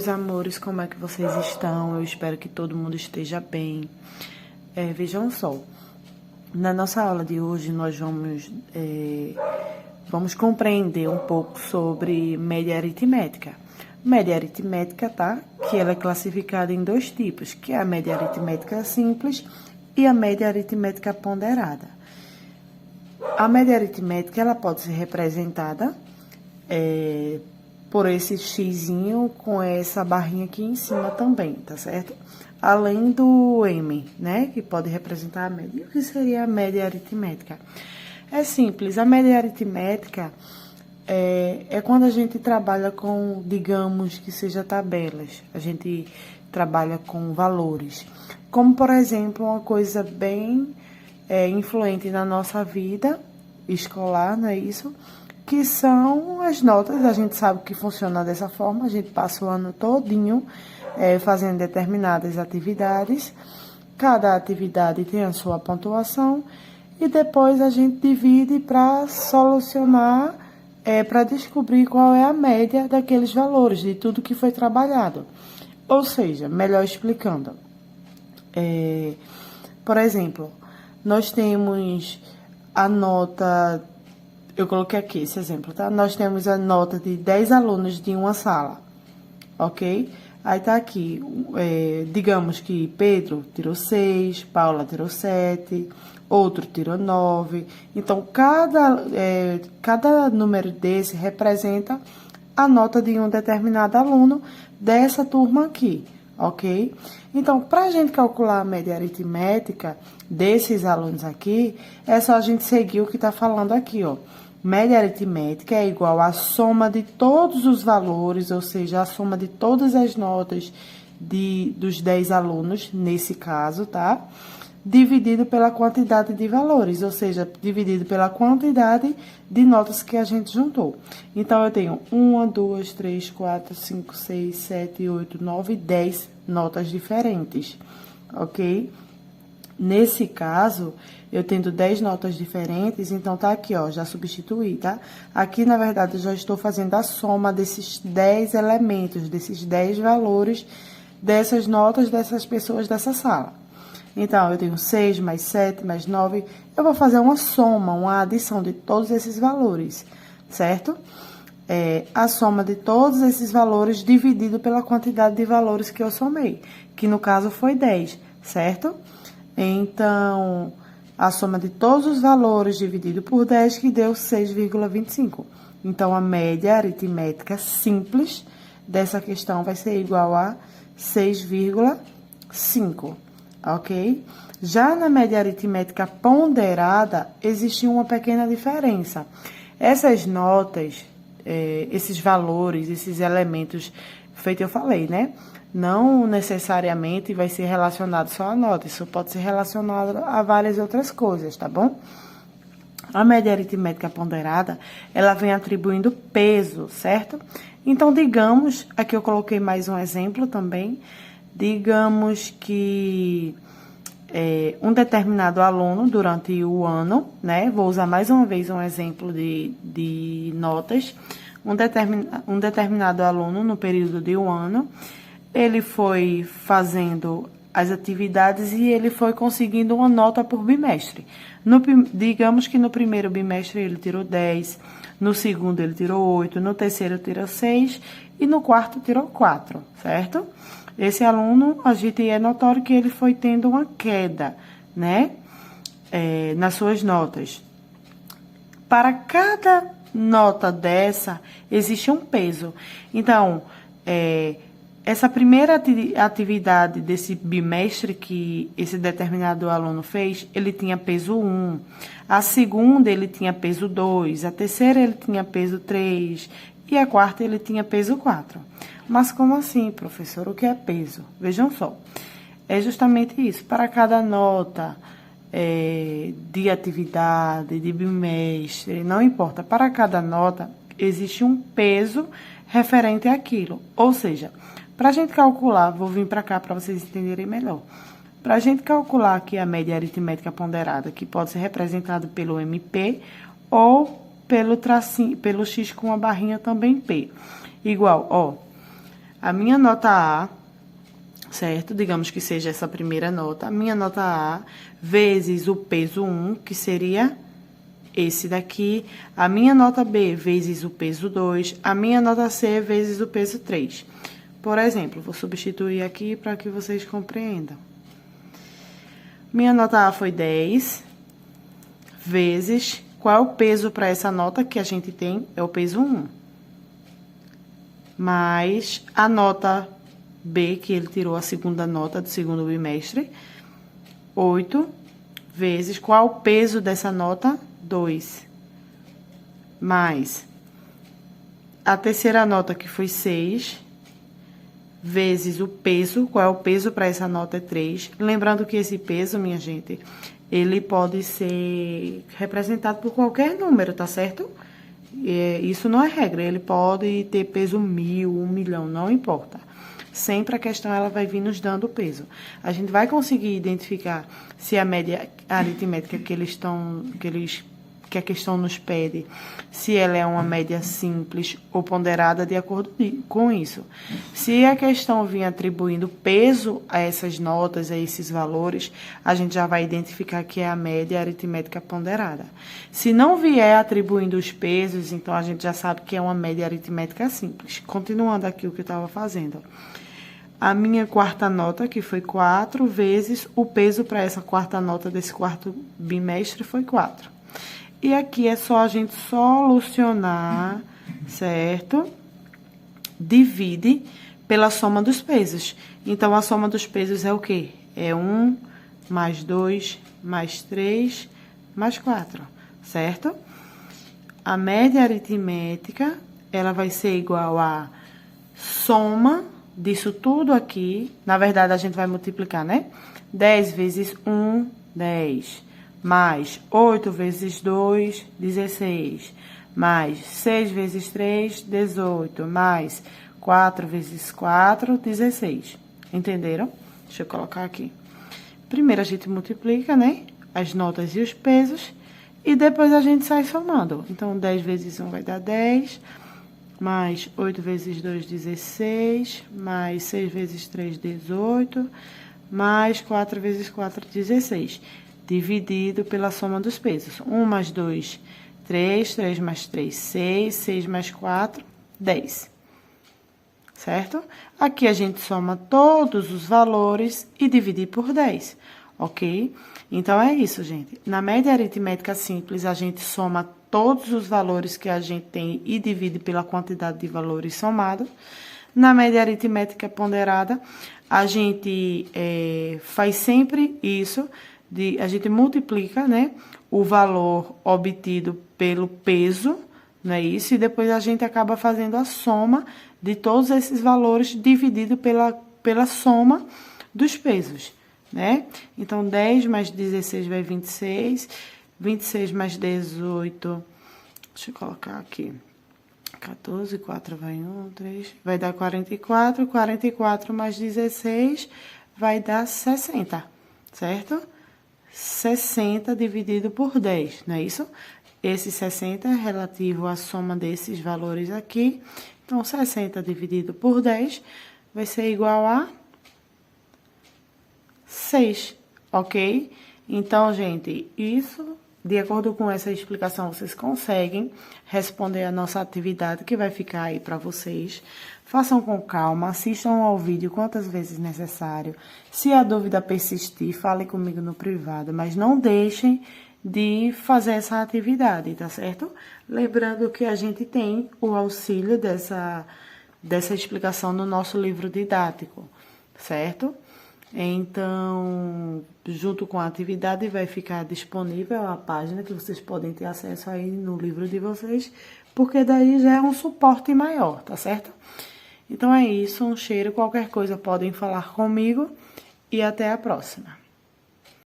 meus amores, como é que vocês estão? Eu espero que todo mundo esteja bem. Vejam só, na nossa aula de hoje nós vamos compreender um pouco sobre média aritmética. Média aritmética, tá? Que ela é classificada em dois tipos, que é a média aritmética simples e a média aritmética ponderada. A média aritmética, ela pode ser representada por esse xizinho com essa barrinha aqui em cima também, tá certo? Além do M, né? Que pode representar a média. E o que seria a média aritmética? É simples, a média aritmética é quando a gente trabalha com, digamos que seja tabelas. A gente trabalha com valores. Como, por exemplo, uma coisa bem influente na nossa vida escolar, não é isso? Que são as notas. A gente sabe que funciona dessa forma, a gente passa o ano todinho fazendo determinadas atividades, cada atividade tem a sua pontuação, e depois a gente divide para solucionar, para descobrir qual é a média daqueles valores, de tudo que foi trabalhado. Ou seja, melhor explicando, por exemplo, nós temos a nota. Eu coloquei aqui esse exemplo, tá? Nós temos a nota de 10 alunos de uma sala, ok? Aí tá aqui, digamos que Pedro tirou 6, Paula tirou 7, outro tirou 9. Então, cada número desse representa a nota de um determinado aluno dessa turma aqui, ok? Então, para a gente calcular a média aritmética desses alunos aqui, é só a gente seguir o que tá falando aqui, ó. Média aritmética é igual à soma de todos os valores, ou seja, a soma de todas as notas dos 10 alunos, nesse caso, tá? Dividido pela quantidade de valores, ou seja, dividido pela quantidade de notas que a gente juntou. Então, eu tenho 1, 2, 3, 4, 5, 6, 7, 8, 9, 10 notas diferentes, ok? Nesse caso, eu tendo 10 notas diferentes, então tá aqui, ó, já substituí, tá? Aqui, na verdade, eu já estou fazendo a soma desses 10 elementos, desses 10 valores, dessas notas dessas pessoas dessa sala. Então, eu tenho 6 mais 7 mais 9, eu vou fazer uma soma, uma adição de todos esses valores, certo? A soma de todos esses valores dividido pela quantidade de valores que eu somei, que no caso foi 10, certo? Então, a soma de todos os valores dividido por 10, que deu 6,25. Então, a média aritmética simples dessa questão vai ser igual a 6,5, ok? Já na média aritmética ponderada, existe uma pequena diferença. Essas notas, esses valores, esses elementos, feito eu falei, né? Não necessariamente vai ser relacionado só à nota, isso pode ser relacionado a várias outras coisas, tá bom? A média aritmética ponderada, ela vem atribuindo peso, certo? Então, digamos, aqui eu coloquei mais um exemplo também, digamos que um determinado aluno durante o ano, né? Vou usar mais uma vez um exemplo de notas, um determinado aluno no período de um ano, ele foi fazendo as atividades e ele foi conseguindo uma nota por bimestre. Digamos que no primeiro bimestre ele tirou 10, no segundo ele tirou 8, no terceiro tirou 6 e no quarto tirou 4, certo? Esse aluno, a gente é notório que ele foi tendo uma queda, né? Nas suas notas. Para cada nota dessa, existe um peso. Então, essa primeira atividade desse bimestre que esse determinado aluno fez, ele tinha peso 1. A segunda, ele tinha peso 2. A terceira, ele tinha peso 3. E a quarta, ele tinha peso 4. Mas como assim, professor? O que é peso? Vejam só. É justamente isso. Para cada nota de atividade, de bimestre, não importa. Para cada nota, existe um peso referente àquilo. Ou seja, para a gente calcular, vou vir para cá para vocês entenderem melhor. Para a gente calcular aqui a média aritmética ponderada, que pode ser representada pelo MP ou pelo tracinho, pelo X com a barrinha também P. Igual, ó, A minha nota A, certo? Digamos que seja essa primeira nota. A minha nota A vezes o peso 1, que seria esse daqui. A minha nota B vezes o peso 2. A minha nota C vezes o peso 3. Por exemplo, vou substituir aqui para que vocês compreendam. Minha nota A foi 10 vezes... Qual é o peso para essa nota que a gente tem? É o peso 1. Mais a nota B, que ele tirou a segunda nota do segundo bimestre. 8 vezes... Qual é o peso dessa nota? 2. Mais a terceira nota, que foi 6, vezes o peso. Qual é o peso para essa nota? É 3. Lembrando que esse peso, minha gente, ele pode ser representado por qualquer número, tá certo? Isso não é regra, ele pode ter peso 1000, 1 milhão, não importa. Sempre a questão, ela vai vir nos dando o peso. A gente vai conseguir identificar se a média aritmética que a questão nos pede, se ela é uma média simples ou ponderada de acordo com isso. Se a questão vir atribuindo peso a essas notas, a esses valores, a gente já vai identificar que é a média aritmética ponderada. Se não vier atribuindo os pesos, então a gente já sabe que é uma média aritmética simples. Continuando aqui o que eu estava fazendo. A minha quarta nota, que foi 4, vezes o peso para essa quarta nota desse quarto bimestre foi 4. E aqui é só a gente solucionar, certo? Divide pela soma dos pesos. Então, a soma dos pesos é o quê? É 1, mais 2, mais 3, mais 4, certo? A média aritmética, ela vai ser igual a soma disso tudo aqui. Na verdade, a gente vai multiplicar, né? 10 vezes 1, 10. Mais 8 vezes 2, 16. Mais 6 vezes 3, 18. Mais 4 vezes 4, 16. Entenderam? Deixa eu colocar aqui. Primeiro a gente multiplica, né? As notas e os pesos. E depois a gente sai somando. Então, 10 vezes 1 vai dar 10. Mais 8 vezes 2, 16. Mais 6 vezes 3, 18. Mais 4 vezes 4, 16. Dividido pela soma dos pesos. 1 mais 2, 3. 3 mais 3, 6. 6 mais 4, 10. Certo? Aqui a gente soma todos os valores e divide por 10, ok? Então, é isso, gente. Na média aritmética simples, a gente soma todos os valores que a gente tem e divide pela quantidade de valores somados. Na média aritmética ponderada, a gente faz sempre isso, a gente multiplica, né, o valor obtido pelo peso, não é isso? E depois a gente acaba fazendo a soma de todos esses valores dividido pela soma dos pesos, né? Então, 10 mais 16 vai 26, 26 mais 18, deixa eu colocar aqui, 14, 4 vai 1, 3, vai dar 44, 44 mais 16 vai dar 60, certo? 60 dividido por 10, não é isso? Esse 60 é relativo à soma desses valores aqui. Então, 60 dividido por 10 vai ser igual a 6, ok? Então, gente, isso, de acordo com essa explicação, vocês conseguem responder a nossa atividade que vai ficar aí para vocês. Façam com calma, assistam ao vídeo quantas vezes necessário. Se a dúvida persistir, fale comigo no privado, mas não deixem de fazer essa atividade, tá certo? Lembrando que a gente tem o auxílio dessa explicação no nosso livro didático, certo? Então, junto com a atividade, vai ficar disponível a página que vocês podem ter acesso aí no livro de vocês, porque daí já é um suporte maior, tá certo? Então, é isso, um cheiro, qualquer coisa podem falar comigo e até a próxima.